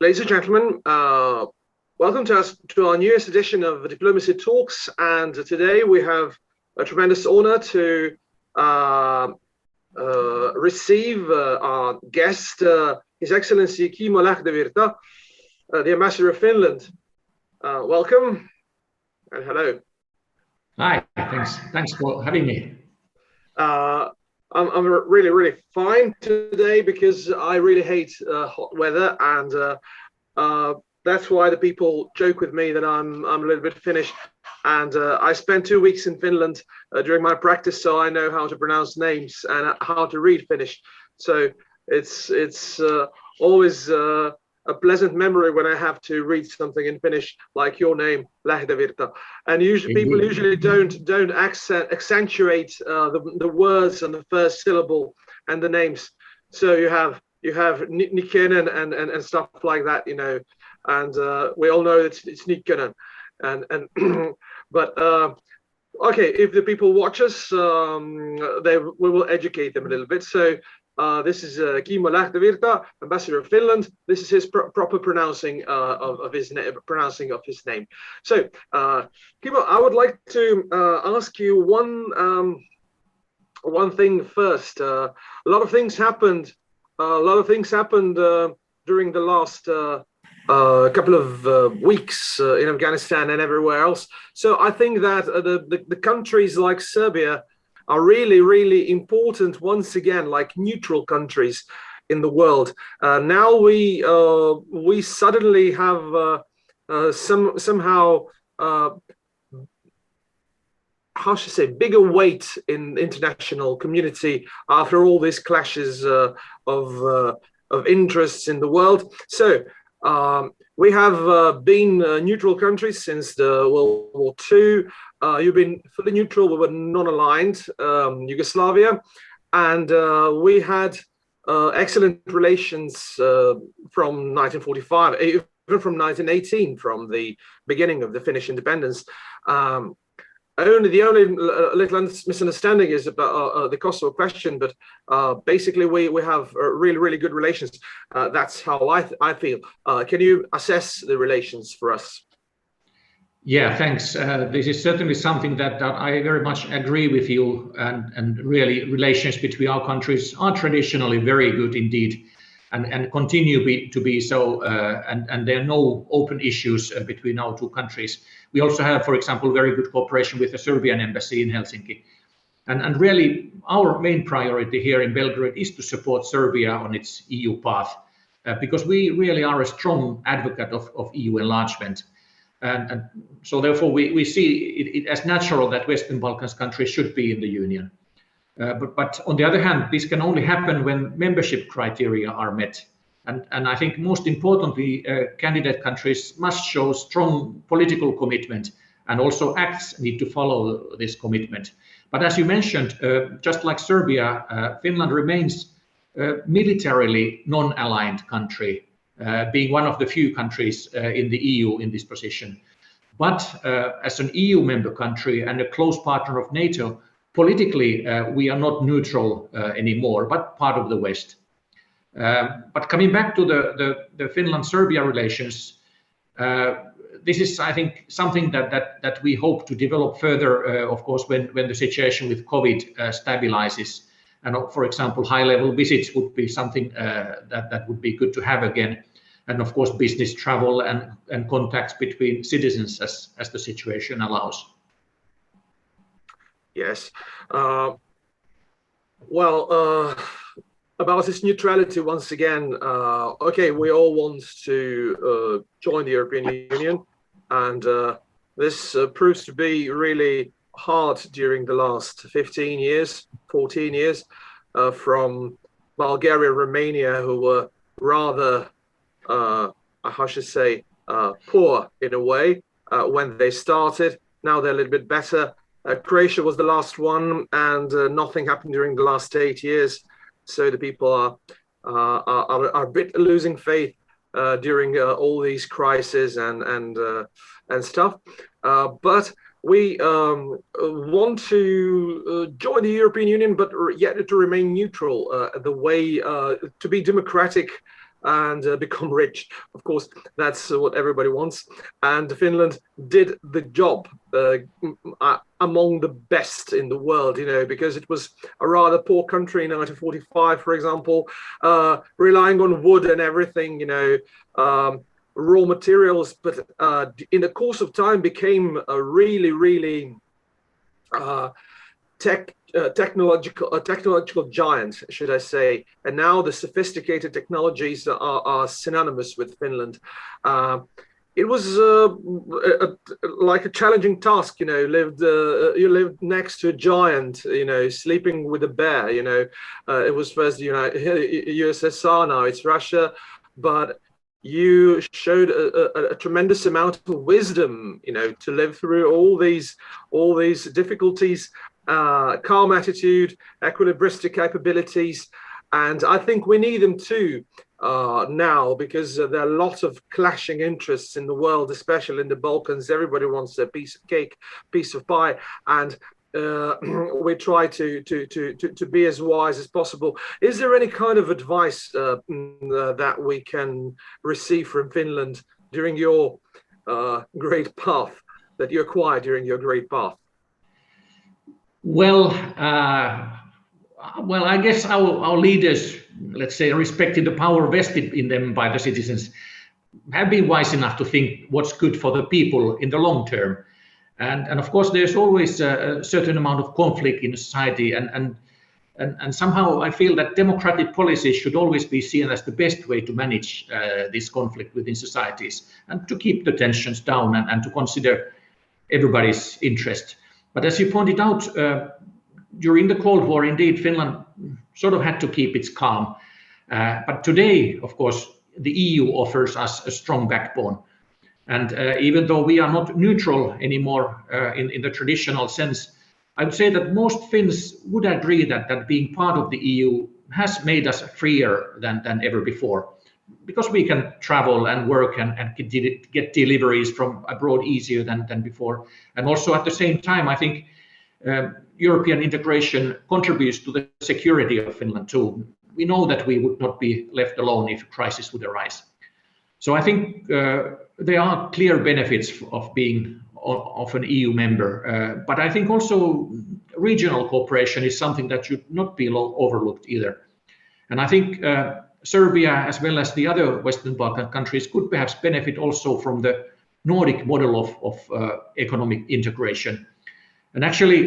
Ladies and gentlemen, welcome to our newest edition of Diplomacy Talks. And today we have a tremendous honor to receive our guest, His Excellency Kimmo Lähdevirta, the Ambassador of Finland. Welcome and hello. Hi, thanks for having me. I'm really fine today because I really hate hot weather, and that's why the people joke with me that I'm a little bit Finnish. And I spent 2 weeks in Finland during my practice, so I know how to pronounce names and how to read Finnish. So it's always a pleasant memory when I have to read something in Finnish, like your name, Lähdevirta. And people usually don't accentuate the words and the first syllable and the names. So you have Nikkenen and stuff like that, you know. And we all know that it's Nikkenen. And but okay, if the people watch us, we will educate them a little bit. So. This is Kimmo Lähdevirta, Ambassador of Finland. This is his proper pronouncing of his name. So, Kimmo, I would like to ask you one thing first. A lot of things happened. During the last couple of weeks in Afghanistan and everywhere else. So I think that the countries like Serbia are really important once again, like neutral countries in the world. Now we suddenly have somehow how should I say, bigger weight in the international community after all these clashes of interests in the world. So we have been neutral countries since the World War II. You've been fully neutral. We were non-aligned, Yugoslavia, and we had excellent relations from 1945, even from 1918, from the beginning of the Finnish independence. The only little misunderstanding is about the Kosovo question, but basically we have really good relations. That's how I feel. Can you assess the relations for us? Yeah, thanks. This is certainly something that I very much agree with you, and really relations between our countries are traditionally very good indeed, and continue to be so, and there are no open issues between our two countries. We also have, for example, very good cooperation with the Serbian embassy in Helsinki. And really, our main priority here in Belgrade is to support Serbia on its EU path, because we really are a strong advocate of EU enlargement. And so therefore we see it as natural that Western Balkans countries should be in the Union. But on the other hand, this can only happen when membership criteria are met. And I think most importantly, candidate countries must show strong political commitment, and also acts need to follow this commitment. But as you mentioned, just like Serbia, Finland remains a militarily non-aligned country, being one of the few countries in the EU in this position. But as an EU member country and a close partner of NATO, politically we are not neutral anymore, but part of the West. But coming back to the Finland-Serbia relations, this is, I think, something that we hope to develop further, of course, when the situation with COVID stabilizes. And for example, high-level visits would be something that would be good to have again. And of course, business travel and contacts between citizens as the situation allows. Yes. About this neutrality, once again, okay, we all want to join the European Union, and this proves to be really hard during the last 15 years, 14 years, from Bulgaria, Romania, who were rather how should I say, poor in a way when they started. Now they're a little bit better. Croatia was the last one, and nothing happened during the last 8 years. So the people are a bit losing faith during all these crises and stuff. But we want to join the European Union, but yet to remain neutral. The way to be democratic and become rich. Of course, that's what everybody wants. And Finland did the job among the best in the world, because it was a rather poor country in 1945, for example, relying on wood and everything, raw materials, but in the course of time became a really, really technological giant, should I say. And now the sophisticated technologies are synonymous with Finland. It was like a challenging task, you lived next to a giant, sleeping with a bear, it was first the USSR, now it's Russia, but you showed a tremendous amount of wisdom, to live through all these difficulties, calm attitude, equilibristic capabilities, and I think we need them too now, because there are a lot of clashing interests in the world, especially in the Balkans. Everybody wants a piece of cake, piece of pie, and we try to be as wise as possible. Is there any kind of advice that we can receive from Finland during your great path that you acquired during your great path? Well, I guess our leaders, let's say, respecting the power vested in them by the citizens, have been wise enough to think what's good for the people in the long term. And of course, there's always a certain amount of conflict in society, and somehow I feel that democratic policies should always be seen as the best way to manage this conflict within societies, and to keep the tensions down, and to consider everybody's interest. But as you pointed out, during the Cold War, indeed, Finland sort of had to keep its calm. But today, of course, the EU offers us a strong backbone. And even though we are not neutral anymore in the traditional sense, I would say that most Finns would agree that being part of the EU has made us freer than ever before, because we can travel and work and get deliveries from abroad easier than before. And also at the same time, I think European integration contributes to the security of Finland too. We know that we would not be left alone if a crisis would arise. So I think there are clear benefits of being of an EU member, but I think also regional cooperation is something that should not be overlooked either. And I think Serbia, as well as the other Western Balkan countries, could perhaps benefit also from the Nordic model of economic integration. And actually,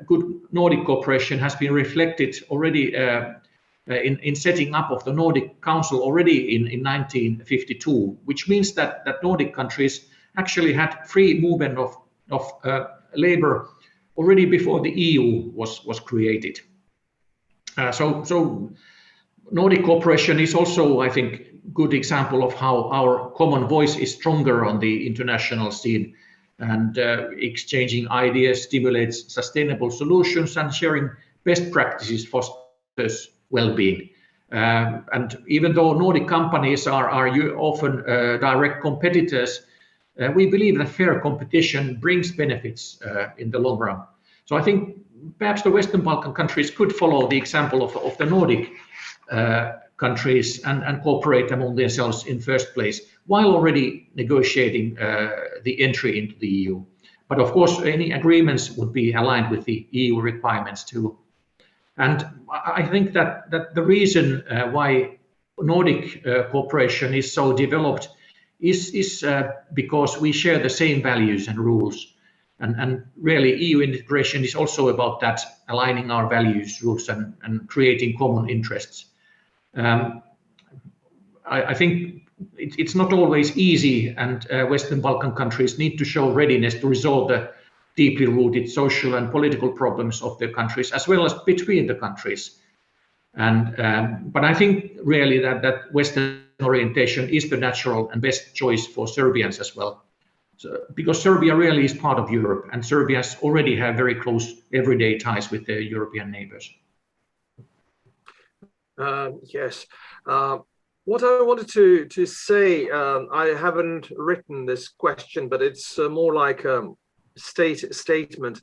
good Nordic cooperation has been reflected already in setting up of the Nordic Council already in 1952, which means that Nordic countries actually had free movement of labor already before the EU was created. So Nordic cooperation is also, I think, good example of how our common voice is stronger on the international scene, and exchanging ideas stimulates sustainable solutions, and sharing best practices fosters well-being. And even though Nordic companies are often direct competitors, we believe that fair competition brings benefits in the long run. So I think perhaps the Western Balkan countries could follow the example of the Nordic countries and cooperate among themselves in first place, while already negotiating the entry into the EU. But of course, any agreements would be aligned with the EU requirements too. And I think that the reason why Nordic cooperation is so developed is because we share the same values and rules. And really, EU integration is also about that, aligning our values, rules, and creating common interests. I think it's not always easy, and Western Balkan countries need to show readiness to resolve the deeply rooted social and political problems of their countries, as well as between the countries. But I think really that Western orientation is the natural and best choice for Serbians as well. So, because Serbia really is part of Europe, and Serbians already have very close everyday ties with their European neighbors. Yes. What I wanted to say, I haven't written this question, but it's more like a statement.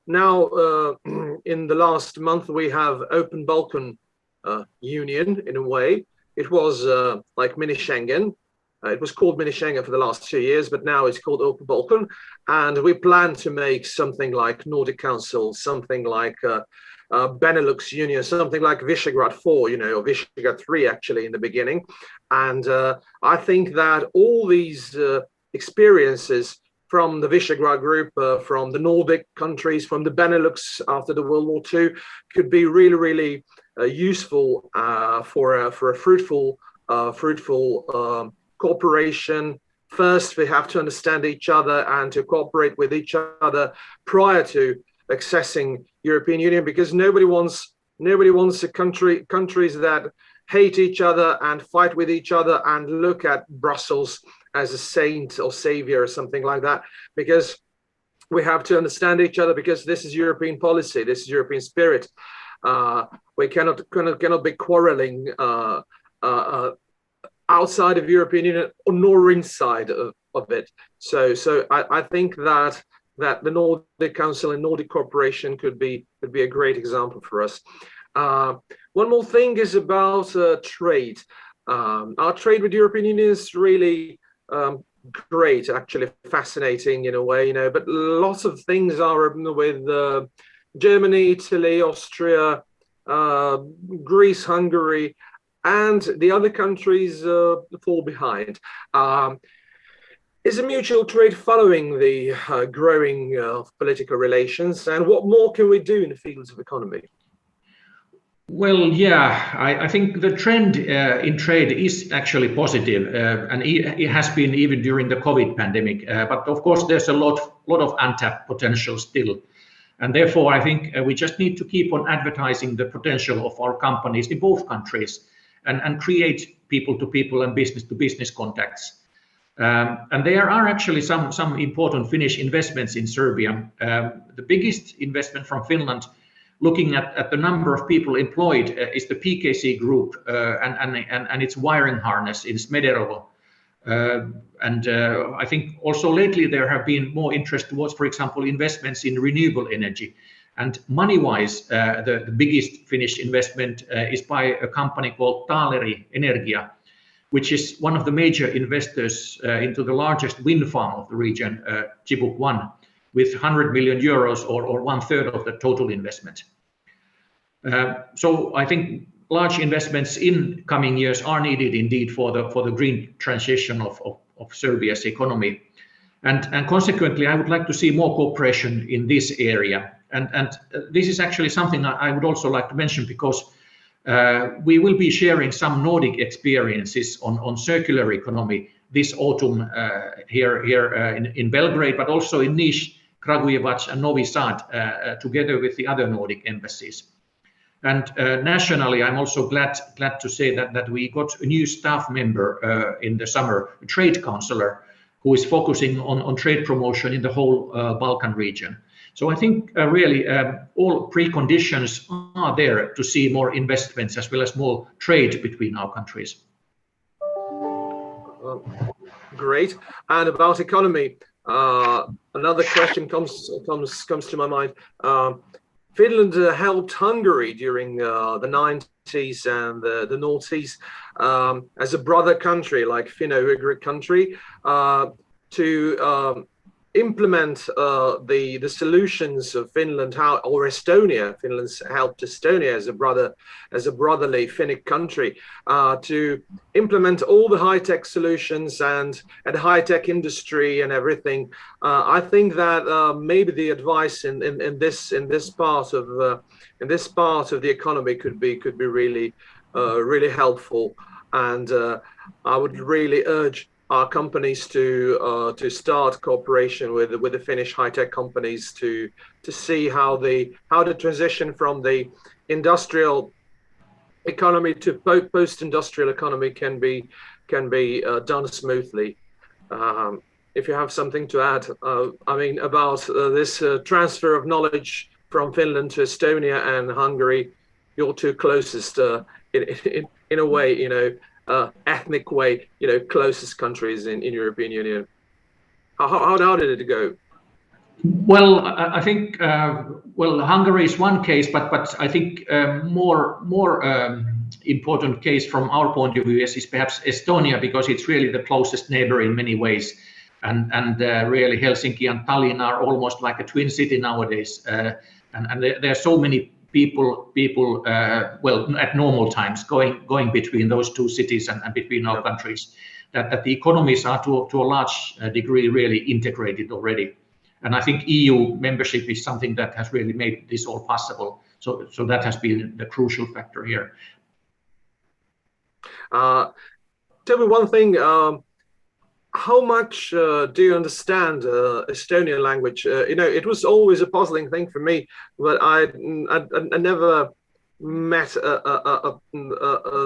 Now, in the last month, we have Open Balkan Union in a way, it was like mini Schengen. It was called mini Schengen for the last 2 years, but now it's called Open Balkan. And we plan to make something like Nordic Council, something like Benelux Union, something like Visegrad 4, or Visegrad 3 actually in the beginning. And I think that all these experiences from the Visegrad group, from the Nordic countries, from the Benelux after the World War II, could be really, really useful for a fruitful cooperation. First, we have to understand each other and to cooperate with each other prior to accessing European Union, because nobody wants countries that hate each other and fight with each other and look at Brussels as a saint or savior or something like that, because we have to understand each other, because this is European policy, this is European spirit. We cannot be quarreling outside of European Union nor inside of it. So I think that the Nordic Council and Nordic cooperation could be a great example for us. One more thing is about trade. Our trade with the European Union is really great, actually fascinating in a way, but lots of things are with Germany, Italy, Austria, Greece, Hungary, and the other countries fall behind. Is a mutual trade following the growing political relations, and what more can we do in the fields of economy? Well, yeah, I think the trend in trade is actually positive, and it has been even during the COVID pandemic. But of course, there's a lot of untapped potential still. And therefore, I think we just need to keep on advertising the potential of our companies in both countries and create people-to-people and business-to-business contacts. And there are actually some important Finnish investments in Serbia. The biggest investment from Finland, looking at the number of people employed, is the PKC Group and its wiring harness in Smederevo. And I think also lately there have been more interest towards, for example, investments in renewable energy. And money-wise, the biggest Finnish investment is by a company called Taaleri Energia, which is one of the major investors into the largest wind farm of the region, Chibuk 1, with 100 million euros or 1/3 of the total investment. So I think large investments in coming years are needed indeed for the green transition of Serbia's economy. And consequently, I would like to see more cooperation in this area. And this is actually something I would also like to mention, because we will be sharing some Nordic experiences on circular economy this autumn here in Belgrade, but also in Niš, Kragujevac and Novi Sad, together with the other Nordic embassies. And nationally, I'm also glad to say that we got a new staff member in the summer, a trade counselor, who is focusing on trade promotion in the whole Balkan region. So I think really all preconditions are there to see more investments as well as more trade between our countries. Great. And about economy, another question comes to my mind. Finland helped Hungary during the 90s and the noughties as a brother country, like Finno-Ugric country, to implement the solutions of Finland, or Estonia. Finland's helped Estonia as a brotherly Finnic country to implement all the high-tech solutions and high-tech industry and everything. I think that maybe the advice in this part of the economy could be really helpful, and I would really urge our companies to start cooperation with the Finnish high-tech companies to see how the transition from the industrial economy to post-industrial economy can be done smoothly. If you have something to add, I mean, about this transfer of knowledge from Finland to Estonia and Hungary, your two closest in a way, ethnic way, closest countries in European Union. How did it go? Well, I think Hungary is one case, but I think more important case from our point of view is perhaps Estonia, because it's really the closest neighbor in many ways, and really Helsinki and Tallinn are almost like a twin city nowadays, and there are so many people well, at normal times going between those two cities and between our countries, that the economies are to a large degree really integrated already. And I think EU membership is something that has really made this all possible. So that has been the crucial factor here. Tell me one thing. How much do you understand Estonian language? It was always a puzzling thing for me, but I never met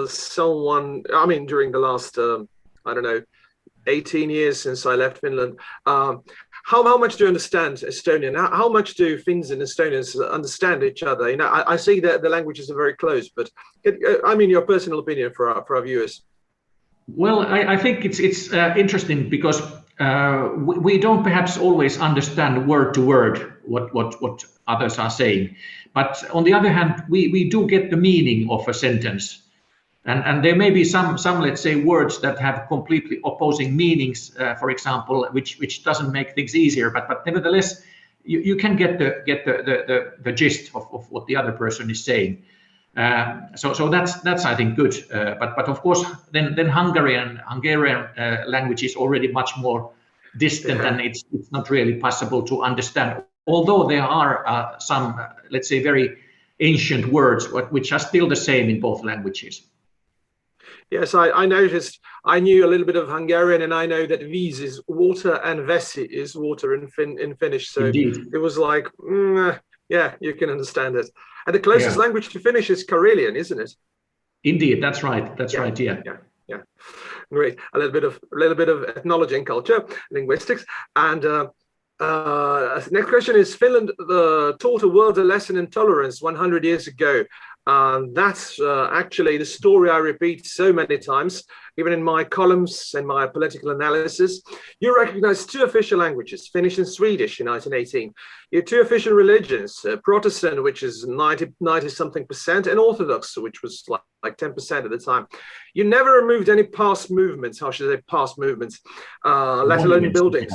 someone. I mean, during the last, I don't know, 18 years since I left Finland. How much do you understand Estonian? How much do Finns and Estonians understand each other? I see that the languages are very close, but I mean, your personal opinion for our viewers. Well, I think it's interesting because we don't perhaps always understand word to word what others are saying, but on the other hand, we do get the meaning of a sentence. And there may be some let's say words that have completely opposing meanings, for example, which doesn't make things easier, but nevertheless you can get the gist of what the other person is saying. So that's I think good. But of course then Hungarian language is already much more distant, and it's not really possible to understand. Although there are some let's say very ancient words which are still the same in both languages. Yes, I noticed. I knew a little bit of Hungarian, and I know that viis is water and vesi is water in Finnish. So Indeed. It was like, yeah, you can understand it. And the closest language to Finnish is Karelian, isn't it? Indeed, that's right. That's right. Yeah. Great. A little bit of ethnology and culture, linguistics, and. Next question is: Finland taught the world a lesson in tolerance 100 years ago. That's actually the story I repeat so many times, even in my columns and my political analysis. You recognize two official languages, Finnish and Swedish, in 1918. You have two official religions, Protestant, which is 90-something%, and Orthodox, which was like 10% at the time. You never removed any past movements, how should I say past movements, let alone buildings.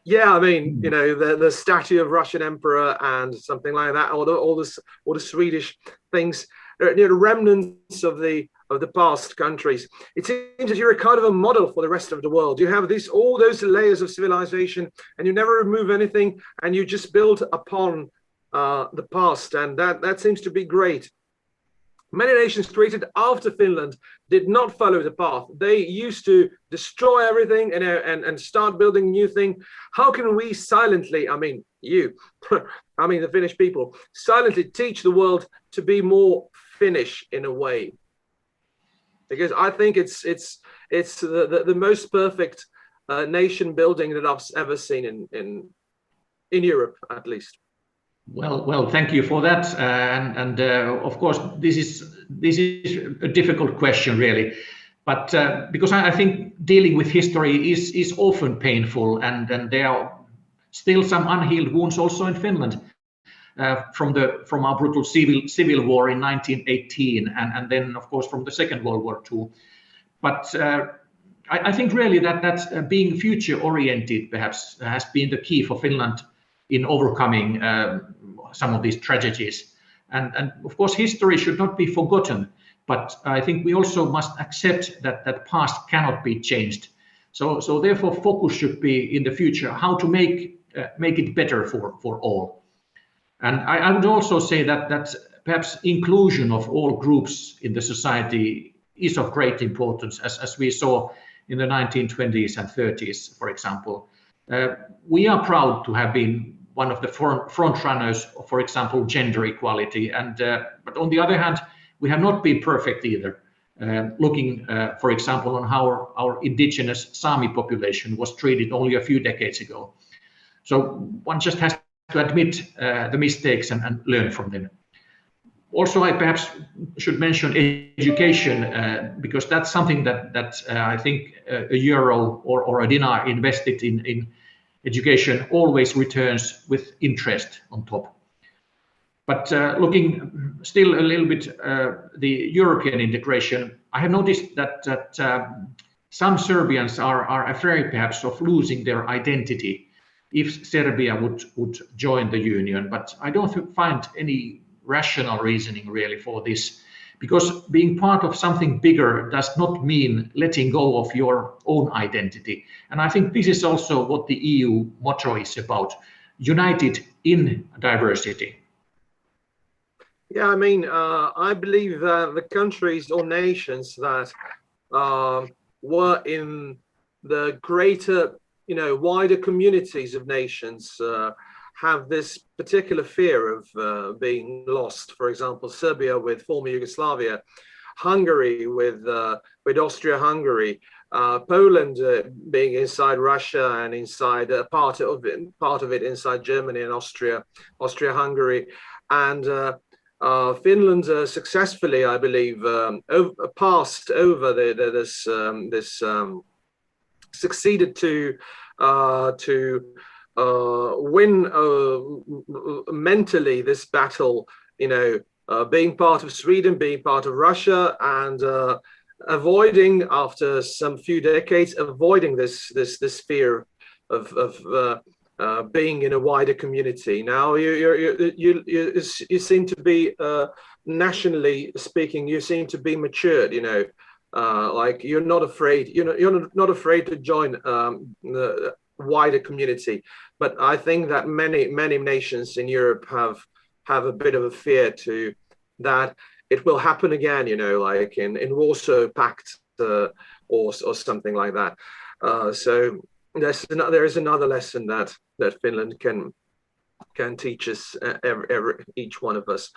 Yeah, I mean, the statue of Russian emperor and something like that, or the Swedish things, remnants of the past countries. It seems that you're a kind of a model for the rest of the world. You have all those layers of civilization, and you never remove anything, and you just build upon the past, and that seems to be great. Many nations created after Finland did not follow the path. They used to destroy everything and start building new thing. How can we silently, I mean the Finnish people, silently teach the world to be more Finnish in a way? Because I think it's the most perfect nation building that I've ever seen in Europe, at least. Well, thank you for that, and of course this is a difficult question, really, but because I think dealing with history is often painful, and there are still some unhealed wounds also in Finland from our brutal civil war in 1918, and then of course from the Second World War too. But I think really that being future oriented perhaps has been the key for Finland in overcoming some of these tragedies. And of course, history should not be forgotten, but I think we also must accept that past cannot be changed. So therefore, focus should be in the future, how to make it better for all. And I would also say that perhaps inclusion of all groups in the society is of great importance, as we saw in the 1920s and 30s, for example. We are proud to have been one of the front runners, for example, gender equality. But on the other hand, we have not been perfect either. Looking, for example, on how our indigenous Sami population was treated only a few decades ago. So one just has to admit the mistakes and learn from them. Also, I perhaps should mention education, because that's something that I think a euro or a dinar invested in education always returns with interest on top. But looking still a little bit the European integration, I have noticed that some Serbians are afraid perhaps of losing their identity if Serbia would join the Union. But I don't find any rational reasoning really for this, because being part of something bigger does not mean letting go of your own identity. And I think this is also what the EU motto is about, united in diversity. Yeah, I mean, I believe that the countries or nations that were in the greater, wider communities of nations have this particular fear of being lost. For example, Serbia with former Yugoslavia, Hungary with Austria-Hungary, Poland being inside Russia and inside part of it inside Germany and Austria-Hungary, and Finland successfully, I believe, passed over this succeeded to win mentally this battle, being part of Sweden, being part of Russia, and avoiding, after some few decades, avoiding this fear of being in a wider community. Now you seem to be, nationally speaking, you seem to be matured. Like you're not afraid. You're not afraid to join the wider community. But I think that many nations in Europe have a bit of a fear to that it will happen again. Like in Warsaw Pact or something like that. So there is another lesson that Finland can teach us, each one of us,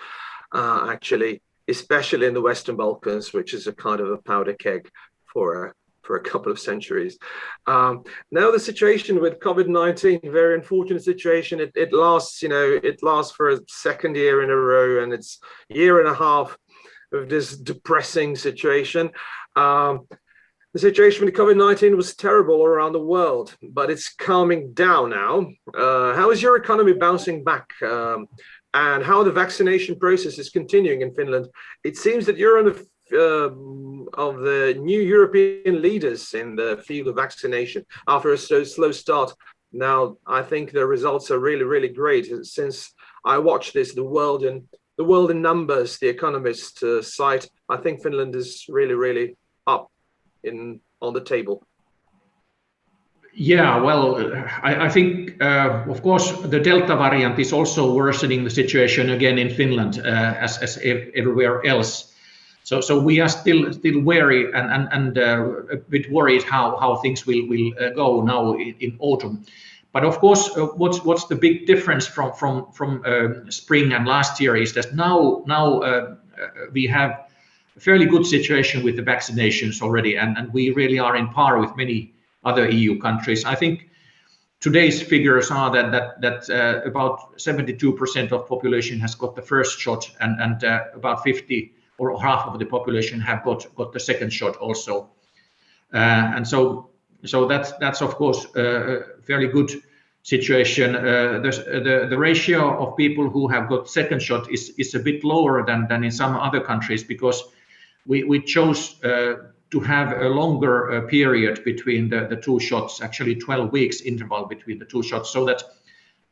actually, especially in the Western Balkans, which is a kind of a powder keg for a couple of centuries. Now the situation with COVID-19, very unfortunate situation. It lasts, it lasts for a second year in a row, and it's a year and a half of this depressing situation. The situation with COVID-19 was terrible around the world, but it's calming down now. How is your economy bouncing back? And how the vaccination process is continuing in Finland? It seems that you're on of the new European leaders in the field of vaccination after a slow start. Now, I think the results are really, really great. Since I watched this, the world in numbers, the Economist site, I think Finland is really, really up on the table. Yeah, well, I think, of course, the Delta variant is also worsening the situation again in Finland, as everywhere else. So we are still wary and a bit worried how things will go now in autumn. But of course, what's the big difference from spring and last year is that now we have a fairly good situation with the vaccinations already, and we really are in par with many other EU countries. I think today's figures are that about 72% of population has got the first shot, and about 50 or half of the population have got the second shot also. And so that's of course a fairly good situation. The ratio of people who have got second shot is a bit lower than in some other countries, because we chose to have a longer period between the two shots, actually 12 weeks interval between the two shots, so that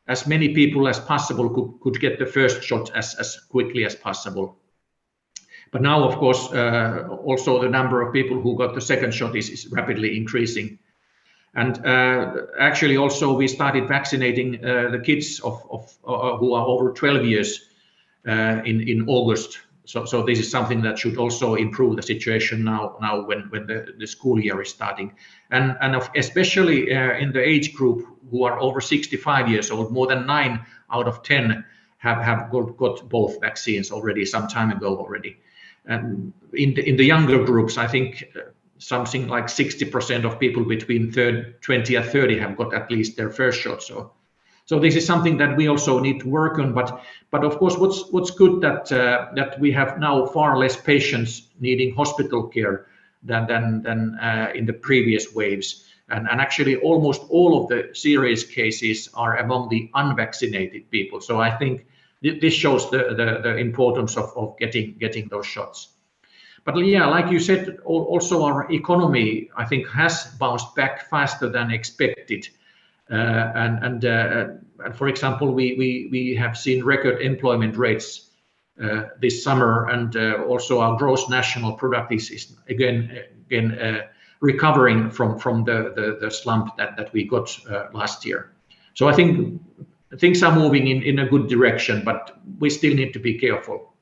as many people as possible could get the first shot as quickly as possible. But now, of course, also the number of people who got the second shot is rapidly increasing. And actually also we started vaccinating the kids who are over 12 years in August. So this is something that should also improve the situation now when the school year is starting. And especially in the age group who are over 65 years old, more than 9 out of 10 have got both vaccines already some time ago already. And in the younger groups, I think something like 60% of people between 20 and 30 have got at least their first shot. So this is something that we also need to work on. But of course, what's good that we have now far less patients needing hospital care than in the previous waves. and actually almost all of the serious cases are among the unvaccinated people. So I think this shows the importance of getting those shots. But yeah, like you said, also our economy, I think, has bounced back faster than expected. And for example, we have seen record employment rates this summer, and also our gross national product is again recovering from the slump that we got last year. So I think things are moving in a good direction, but we still need to be careful.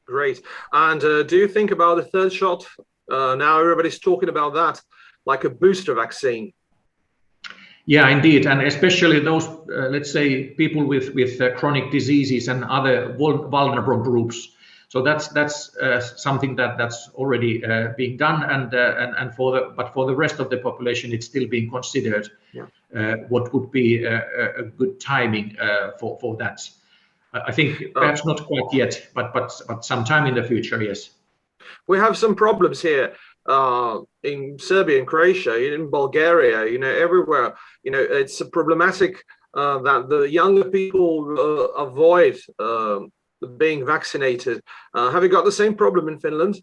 Great. And do you think about the third shot? Now everybody's talking about that, like a booster vaccine. Yeah, indeed, and especially those, let's say, people with chronic diseases and other vulnerable groups. So that's something that's already being done, and for the rest of the population, it's still being considered. Yeah. What would be a good timing for that? I think perhaps not quite yet, but sometime in the future, yes. We have some problems here in Serbia, in Croatia, in Bulgaria, everywhere. It's problematic that the younger people avoid being vaccinated. Have you got the same problem in Finland?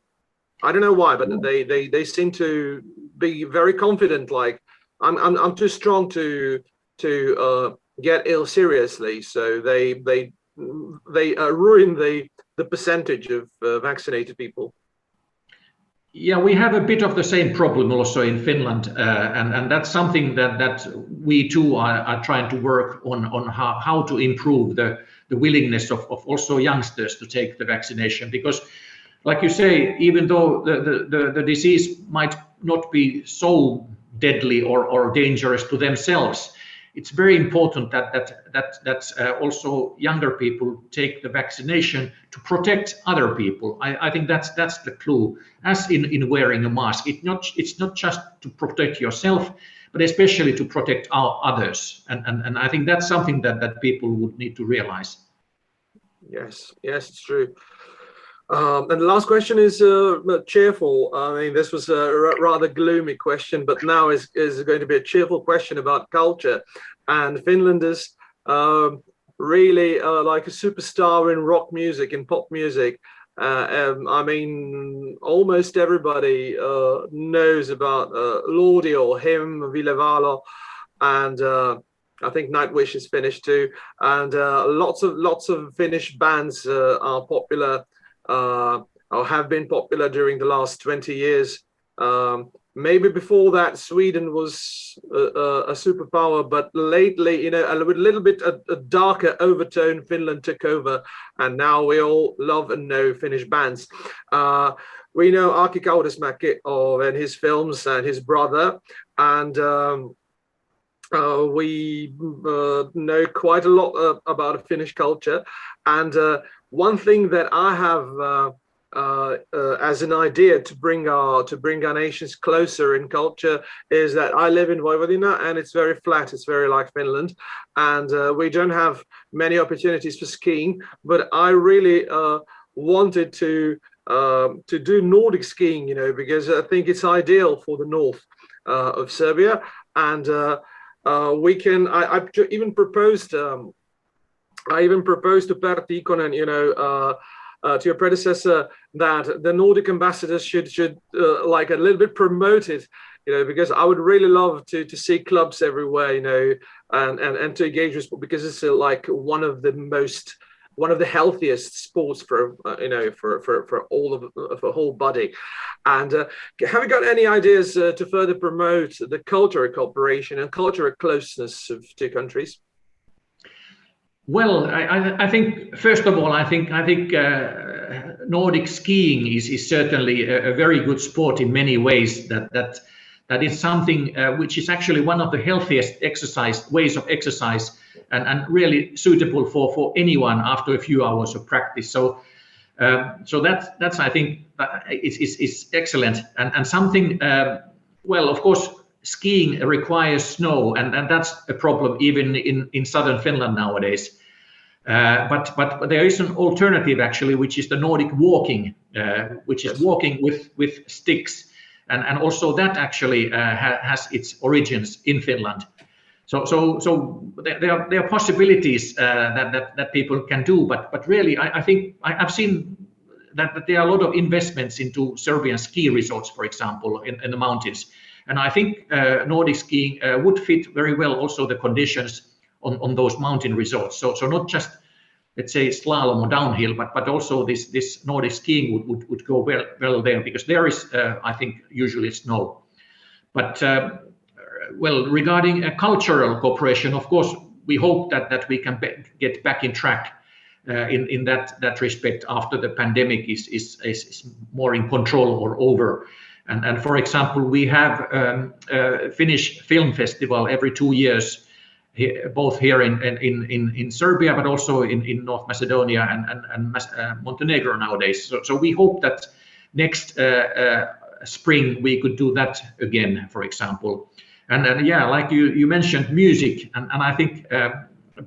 I don't know why, but they seem to be very confident. Like I'm too strong to get ill seriously, so they ruin the percentage of vaccinated people. Yeah, we have a bit of the same problem also in Finland, and that's something that we too are trying to work on how to improve the willingness of also youngsters to take the vaccination. Because, like you say, even though the disease might not be so deadly or dangerous to themselves, it's very important that also younger people take the vaccination to protect other people. I think that's the clue. As in wearing a mask, it's not just to protect yourself, but especially to protect others. And I think that's something that people would need to realize. Yes, it's true. And the last question is cheerful. I mean, this was a rather gloomy question, but now is going to be a cheerful question about culture. And Finland is really like a superstar in rock music, in pop music. I mean, almost everybody knows about Lordi or him, Ville Valo, and I think Nightwish is Finnish too. And lots of Finnish bands are popular. Or have been popular during the last 20 years. Maybe before that, Sweden was a superpower, but lately, with a little bit a darker overtone, Finland took over, and now we all love and know Finnish bands. We know Aki Kaurismäki and his films and his brother, and we know quite a lot about Finnish culture. And one thing that I have as an idea to bring our nations closer in culture is that I live in Vojvodina, and it's very flat. It's very like Finland, and we don't have many opportunities for skiing. But I really wanted to do Nordic skiing, because I think it's ideal for the north of Serbia, and we can. I even proposed. I even proposed to Pertti Ikonen, to your predecessor, that the Nordic ambassadors should like a little bit promote it, because I would really love to see clubs everywhere, and to engage with sport, because it's like one of the healthiest sports for all of the whole body. And have you got any ideas to further promote the cultural cooperation and cultural closeness of two countries? Well, I think first of all, I think Nordic skiing is certainly a very good sport in many ways. That is something which is actually one of the healthiest ways of exercise, and really suitable for anyone after a few hours of practice. So that's I think is excellent, and something. Well, of course, skiing requires snow, and that's a problem even in southern Finland nowadays. But there is an alternative actually, which is the Nordic walking, which is walking with sticks. and also that actually has its origins in Finland. So there are possibilities that people can do, but really I think I've seen that there are a lot of investments into Serbian ski resorts, for example, in the mountains, and I think Nordic skiing would fit very well also the conditions on those mountain resorts. So not just, let's say, slalom or downhill, but also this Nordic skiing would go well there, because there is I think usually snow. But well, regarding cultural cooperation, of course, we hope that we can get back in track in that respect after the pandemic is more in control or over. And for example, we have Finnish Film Festival every 2 years, both here in Serbia, but also in North Macedonia and Montenegro nowadays. So we hope that next spring we could do that again, for example. And yeah, like you mentioned, music, and I think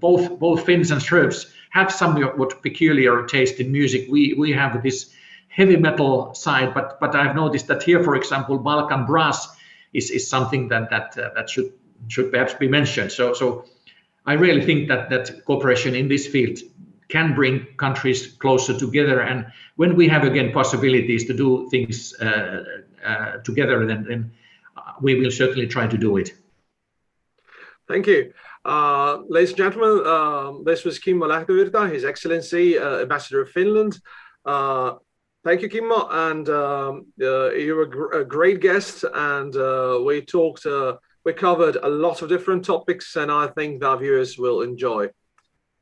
both Finns and Serbs have somewhat peculiar taste in music. We have this heavy metal side, but I've noticed that here, for example, Balkan brass is something that should perhaps be mentioned. So I really think that cooperation in this field can bring countries closer together, and when we have again possibilities to do things together, then we will certainly try to do it. Thank you. Ladies and gentlemen, this was Kimmo Lähdevirta, His Excellency, Ambassador of Finland. Thank you, Kimmo, and you were a great guest, and we covered a lot of different topics, and I think our viewers will enjoy.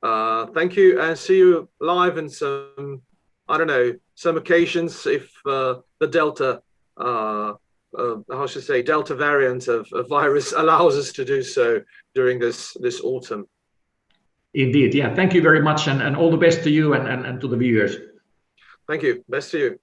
Thank you, and see you live in some, I don't know, some occasions if the Delta how should I say, Delta variant of virus allows us to do so during this autumn. Indeed, yeah. Thank you very much, and all the best to you and to the viewers. Thank you. Best to you.